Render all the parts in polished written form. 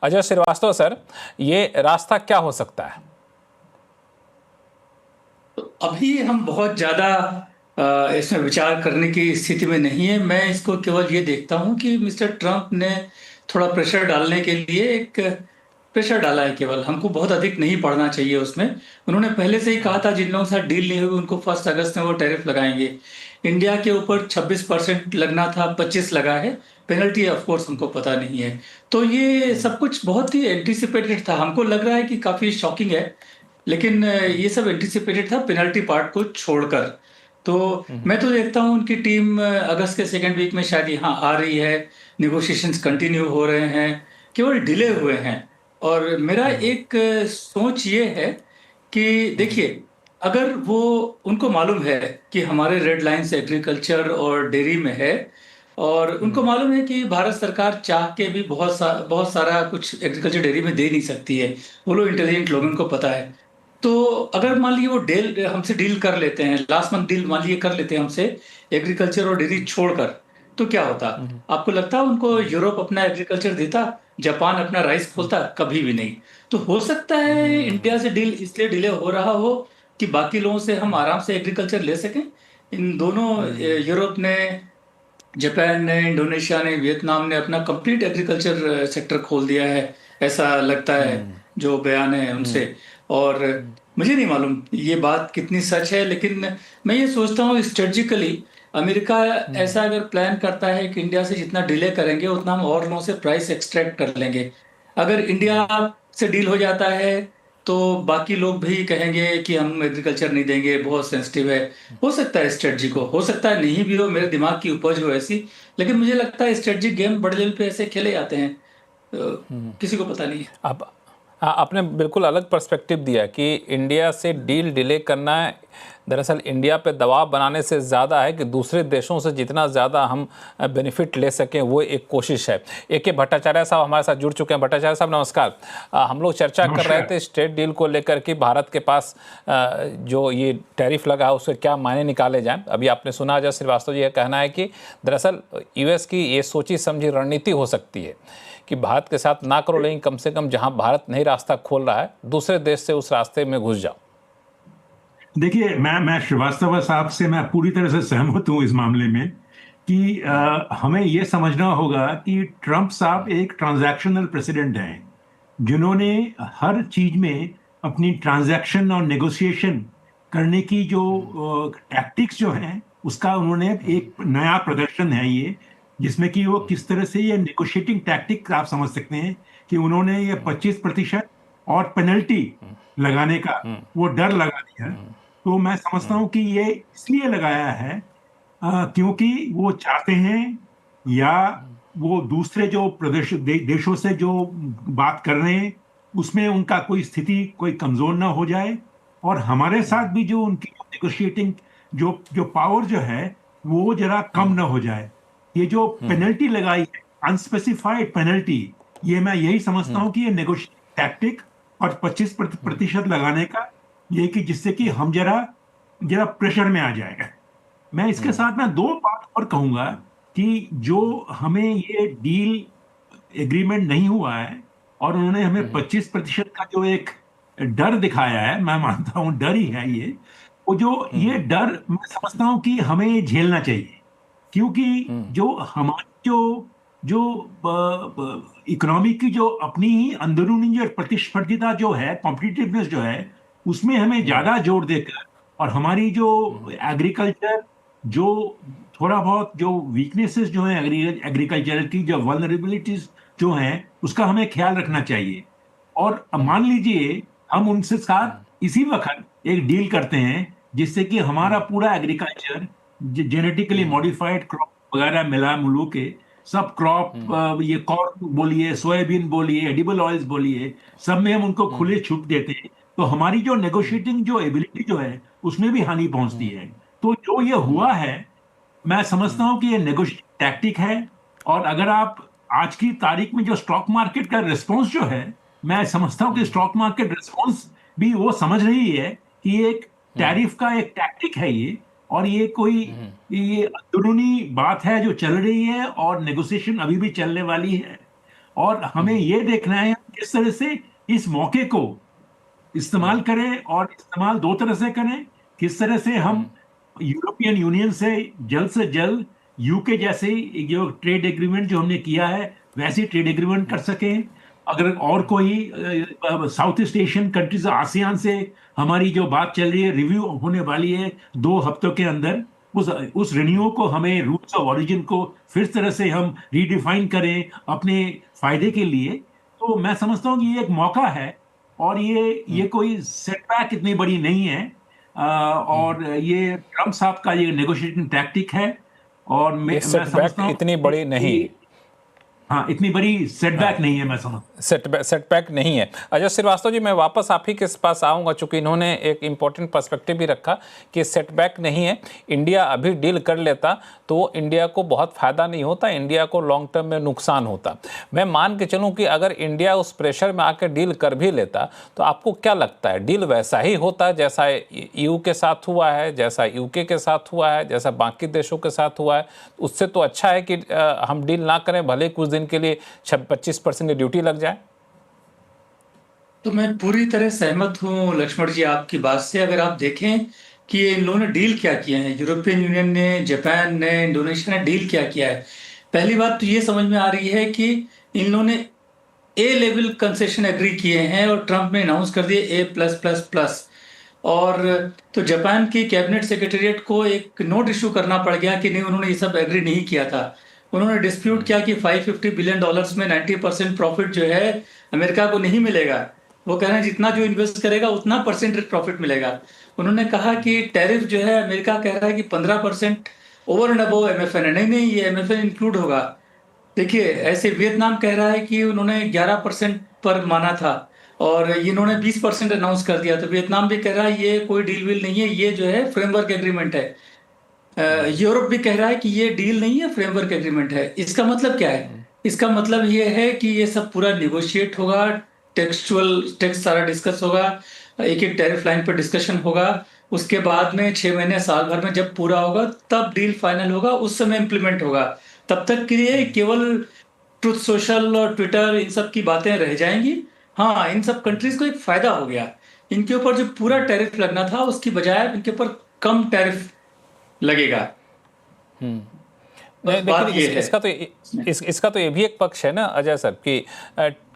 Ajay Srivastava sir, ये रास्ता क्या हो सकता है? तो अभी हम बहुत ज्यादा इसमें विचार करने की स्थिति में नहीं है। मैं इसको केवल ये देखता हूं कि मिस्टर ट्रंप ने थोड़ा प्रेशर डालने के लिए एक प्रेशर डाला है। केवल हमको बहुत अधिक नहीं पड़ना चाहिए उसमें। उन्होंने पहले से ही कहा था जिन लोगों के साथ डील नहीं हुई उनको 1 अगस्त में वो टैरिफ लगाएंगे। इंडिया के ऊपर 26% लगना था, 25 लगा है। पेनल्टी ऑफ कोर्स हमको पता नहीं है। तो ये सब कुछ बहुत ही एंटिसिपेटेड था। हमको लग रहा है कि काफी शॉकिंग है, लेकिन ये सब एंटिसिपेटेड था पेनल्टी पार्ट को छोड़कर। तो मैं तो देखता हूँ उनकी टीम अगस्त के सेकेंड वीक में शायद यहाँ आ रही है। निगोशिएशंस कंटिन्यू हो रहे हैं, केवल डिले हुए हैं। और मेरा एक सोच ये है कि देखिए, अगर वो उनको मालूम है कि हमारे रेड लाइंस एग्रीकल्चर और डेयरी में है, और उनको मालूम है कि भारत सरकार चाह के भी बहुत सारा कुछ एग्रीकल्चर डेयरी में दे नहीं सकती है। वो लोग इंटेलिजेंट लोग, उनको पता है। तो अगर मान लीजिए वो डील हमसे डील कर लेते हैं, लास्ट मंथ डील मान लीजिए कर लेते हैं हमसे, एग्रीकल्चर और डेयरी छोड़कर, तो क्या होता? आपको लगता है उनको यूरोप अपना एग्रीकल्चर देता? जापान अपना राइस खोलता? कभी भी नहीं। तो हो सकता है इंडिया से डील इसलिए डिले हो रहा हो कि बाकी लोगों से हम आराम से एग्रीकल्चर ले सकें। इन दोनों यूरोप ने, जापान ने, इंडोनेशिया ने, वियतनाम ने अपना कंप्लीट एग्रीकल्चर सेक्टर खोल दिया है, ऐसा लगता है जो बयान है उनसे। और मुझे नहीं मालूम ये बात कितनी सच है, लेकिन मैं ये सोचता हूँ स्ट्रेटजिकली अमेरिका ऐसा अगर प्लान करता है कि इंडिया से जितना डिले करेंगे उतना हम और लोगों से प्राइस एक्सट्रैक्ट कर लेंगे। अगर इंडिया से डील हो जाता है तो बाकी लोग भी कहेंगे कि हम एग्रीकल्चर नहीं देंगे, बहुत सेंसिटिव है। हो सकता है स्ट्रेटजी को, हो सकता है नहीं भी हो, मेरे दिमाग की उपज हो ऐसी। लेकिन मुझे लगता है स्ट्रेटजिक गेम बड़े लेवल पे ऐसे खेले जाते हैं। किसी को पता नहीं है। आप आपने बिल्कुल अलग पर्सपेक्टिव दिया कि इंडिया से डील डिले करना दरअसल इंडिया पे दबाव बनाने से ज़्यादा है कि दूसरे देशों से जितना ज़्यादा हम बेनिफिट ले सकें वो एक कोशिश है। AK भट्टाचार्य साहब हमारे साथ जुड़ चुके हैं। भट्टाचार्य साहब नमस्कार। हम लोग चर्चा कर रहे थे स्ट्रेट डील को लेकर कि भारत के पास जो ये टैरिफ लगा है उससे क्या मायने निकाले जाएं। अभी आपने सुना अजय श्रीवास्तव जी का कहना है कि दरअसल US की ये सोची समझी रणनीति हो सकती है कि भारत के साथ ना करो, लेकिन कम से कम जहां भारत नहीं रास्ता खोल रहा है दूसरे देश से उस रास्ते में घुस जाओ। देखिए, मैं श्रीवास्तव साहब से मैं पूरी तरह से सहमत हूं इस मामले में कि हमें यह समझना होगा कि ट्रंप साहब एक ट्रांजैक्शनल प्रेसिडेंट हैं, जिन्होंने हर चीज में अपनी ट्रांजैक्शन और नेगोशिएशन करने की जो टैक्टिक्स जो हैं उसका उन्होंने एक नया प्रदर्शन है ये, जिसमें कि वो किस तरह से ये नेगोशिएटिंग टैक्टिक आप समझ सकते हैं कि उन्होंने ये 25% और पेनल्टी लगाने का वो डर लगा दिया। तो मैं समझता हूं कि ये इसलिए लगाया है क्योंकि वो चाहते हैं, या वो दूसरे जो देशों से जो बात कर रहे हैं उसमें उनका कोई स्थिति कोई कमजोर ना हो जाए, और हमारे साथ भी जो उनकी नेगोशिएटिंग जो जो पावर जो है वो जरा कम ना हो जाए। ये जो पेनल्टी लगाई है, अनस्पेसिफाइड पेनल्टी, ये मैं यही समझता हूं कि ये नेगोशिएटिंग टैक्टिक और 25% लगाने का, ये कि जिससे कि हम जरा जरा प्रेशर में आ जाएगा। मैं इसके साथ में दो बात और कहूंगा कि जो हमें ये डील एग्रीमेंट नहीं हुआ है और उन्होंने हमें 25% का जो एक डर दिखाया है, मैं मानता हूं डर ही है ये, वो जो ये डर मैं समझता हूं कि हमें ये झेलना चाहिए। क्योंकि जो हमारी जो जो इकोनॉमी की जो अपनी ही अंदरूनी जो प्रतिस्पर्धिता जो है, कॉम्पिटिटिवनेस जो है, उसमें हमें ज्यादा जोर देकर, और हमारी जो एग्रीकल्चर जो थोड़ा बहुत जो वीकनेसेस जो है एग्रीकल्चर की जो वल्नरेबिलिटीज जो हैं उसका हमें ख्याल रखना चाहिए। और अब मान लीजिए हम उनसे साथ इसी वक्त एक डील करते हैं जिससे कि हमारा पूरा एग्रीकल्चर जेनेटिकली मॉडिफाइड क्रॉप वगैरह मिला मिलू के सब क्रॉप, ये कॉर्न बोलिए, सोयाबीन बोलिए, एडिबल ऑयल्स बोलिए, सब में हम उनको खुले छूट देते हैं, तो हमारी जो नेगोशिएटिंग जो एबिलिटी जो है उसमें भी हानि पहुंचती है। तो जो ये हुआ है, मैं समझता हूं कि ये नेगोशिएटिंग टैक्टिक है। और अगर आप आज की तारीख में जो स्टॉक मार्केट का रिस्पॉन्स जो है, मैं समझता हूं कि स्टॉक मार्केट रिस्पॉन्स भी वो समझ रही है कि ये एक टैरिफ का एक टैक्टिक है ये, और ये कोई ये अंदरूनी बात है जो चल रही है और नेगोशिएशन अभी भी चलने वाली है। और हमें ये देखना है किस तरह से इस मौके को इस्तेमाल करें, और इस्तेमाल दो तरह से करें। किस तरह से हम यूरोपियन यूनियन से जल्द यूके जैसे जो ट्रेड एग्रीमेंट जो हमने किया है वैसी ट्रेड एग्रीमेंट कर सकें। अगर और कोई south east Asian countries ASEAN से हमारी जो बात चल रही है, रिव्यू होने वाली है 2 हफ्तों के अंदर, उस रिन्यू को, हमें रूट्स ऑफ ओरिजिन को फिर तरह से हम रीडिफाइन करें अपने फायदे के लिए। तो मैं समझता हूँ कि ये एक मौका है, और ये कोई सेटबैक इतनी बड़ी नहीं है। और ये ट्रम्प साहब का ये नेगोशिएटिंग टैक्टिक है, और ये मैं सेटबैक समझता हूँ इतनी बड़ी नहीं, हाँ, इतनी बड़ी सेटबैक नहीं है, मैं समझ। सेटबैक नहीं है। अजय श्रीवास्तव जी, मैं वापस आप ही के पास आऊँगा, चूंकि इन्होंने एक इम्पोर्टेंट पर्सपेक्टिव भी रखा कि सेटबैक नहीं है। इंडिया अभी डील कर लेता तो वो इंडिया को बहुत फ़ायदा नहीं होता, इंडिया को लॉन्ग टर्म में नुकसान होता। मैं मान के चलूँ कि अगर इंडिया उस प्रेशर में आकर डील कर भी लेता तो आपको क्या लगता है, डील वैसा ही होता जैसा EU के साथ हुआ है, जैसा UK के साथ हुआ है, जैसा बाकी देशों के साथ हुआ है? उससे तो अच्छा है कि हम डील ना करें, भले कुछ दिन के लिए 25% की ड्यूटी लग जाए। तो मैं पूरी तरह सहमत हूं लक्ष्मण जी आपकी बात से। अगर आप देखें कि इन लोगों ने डील क्या किया है, यूरोपियन यूनियन ने, जापान ने, इंडोनेशिया ने डील क्या किया है। पहली बात तो ये समझ में आ रही है कि इन लोगों ने ए लेवल कंसेशन एग्री किए हैं, और ट्रंप ने अनाउंस कर दिए A+++। और तो जापान की कैबिनेट सेक्रेटेरिएट को एक नोट इशू करना पड़ गया कि नहीं, उन्होंने ये सब एग्री नहीं किया था। उन्होंने डिस्प्यूट किया कि $550 बिलियन में 90% प्रॉफिट जो है अमेरिका को नहीं मिलेगा। वो कह रहे हैं जितना जो इन्वेस्ट करेगा उतना परसेंटेज प्रॉफिट मिलेगा। उन्होंने कहा कि टैरिफ जो है, अमेरिका कह रहा है कि 15% ओवर एंड अबव MFN है। नहीं नहीं, ये MFN इंक्लूड होगा। देखिए, ऐसे वियतनाम कह रहा है कि उन्होंने 11% पर माना था, और इन्होंने 20% अनाउंस कर दिया। तो वियतनाम भी कह रहा है ये कोई डील वील नहीं है, ये जो है फ्रेमवर्क एग्रीमेंट है। यूरोप भी कह रहा है कि ये डील नहीं है, फ्रेमवर्क एग्रीमेंट है। इसका मतलब क्या है? इसका मतलब ये है कि ये सब पूरा निगोशिएट होगा, टेक्स्ट सारा डिस्कस होगा, एक एक टैरिफ लाइन पर डिस्कशन होगा। उसके बाद में 6 महीने साल भर में जब पूरा होगा तब डील फाइनल होगा, उस समय इंप्लीमेंट होगा। तब तक के लिए केवल ट्रुथ सोशल और ट्विटर इन सब की बातें रह जाएंगी। हाँ, इन सब कंट्रीज को एक फायदा हो गया, इनके ऊपर जो पूरा टैरिफ लगना था उसकी बजाय इनके ऊपर कम टैरिफ लगेगा। बात लेकिन ये है। इसका तो ये भी एक पक्ष है ना अजय सर, कि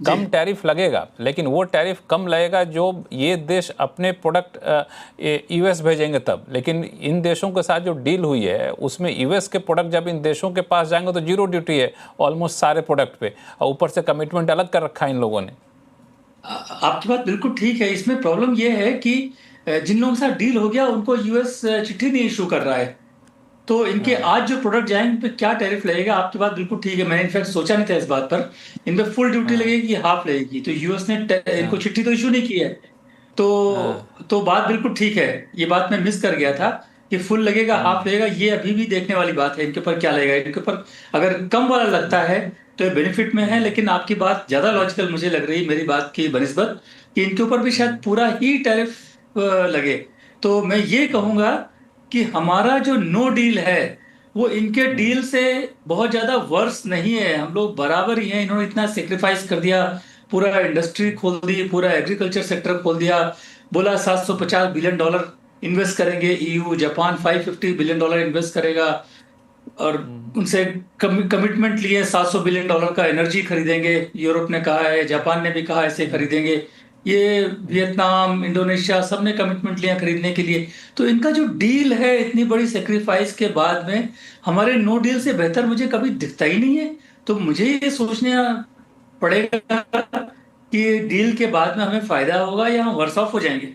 कम टैरिफ लगेगा, लेकिन वो टैरिफ कम लगेगा जो ये देश अपने प्रोडक्ट US भेजेंगे तब। लेकिन इन देशों के साथ जो डील हुई है उसमें US के प्रोडक्ट जब इन देशों के पास जाएंगे तो 0 ड्यूटी है ऑलमोस्ट सारे प्रोडक्ट पे, और ऊपर से कमिटमेंट अलग कर रखा है इन लोगों ने। आपकी बात बिल्कुल ठीक है। इसमें प्रॉब्लम यह है कि जिन लोगों के साथ डील हो गया उनको US चिट्ठी नहीं इशू कर रहा है, तो इनके आज जो प्रोडक्ट जाएंगे इन पे क्या टैरिफ लगेगा। आपकी बात बिल्कुल ठीक है, मैंने इनफैक्ट सोचा नहीं था इस बात पर। इन पे फुल ड्यूटी लगेगी कि हाफ लगेगी? तो US ने इनको चिट्ठी तो इशू नहीं की है, तो बात बिल्कुल ठीक है। ये बात मैं मिस कर गया था कि फुल लगेगा हाफ लगेगा, ये अभी भी देखने वाली बात है। इनके ऊपर क्या लगेगा, इनके ऊपर अगर कम वाला लगता है तो ये बेनिफिट में है। लेकिन आपकी बात ज्यादा लॉजिकल मुझे लग रही है मेरी बात की बनिस्बत, कि इनके ऊपर भी शायद पूरा ही टैरिफ लगे। तो मैं ये कहूंगा कि हमारा जो नो डील है वो इनके डील से बहुत ज्यादा वर्स नहीं है। हम लोग बराबर ही हैं। इन्होंने इतना सेक्रीफाइस कर दिया, पूरा इंडस्ट्री खोल दी, पूरा एग्रीकल्चर सेक्टर खोल दिया, बोला $750 बिलियन इन्वेस्ट करेंगे। EU, जापान $550 बिलियन इन्वेस्ट करेगा, और उनसे कमिटमेंट लिए $700 बिलियन का एनर्जी खरीदेंगे। यूरोप ने कहा है, जापान ने भी कहा ऐसे खरीदेंगे। ये वियतनाम, इंडोनेशिया सब ने कमिटमेंट लिया खरीदने के लिए। तो इनका जो डील है इतनी बड़ी सेक्रीफाइस के बाद में हमारे नो डील से बेहतर मुझे कभी दिखता ही नहीं है। तो मुझे ये सोचना पड़ेगा कि डील के बाद में हमें फायदा होगा या हम वर्स ऑफ हो जाएंगे।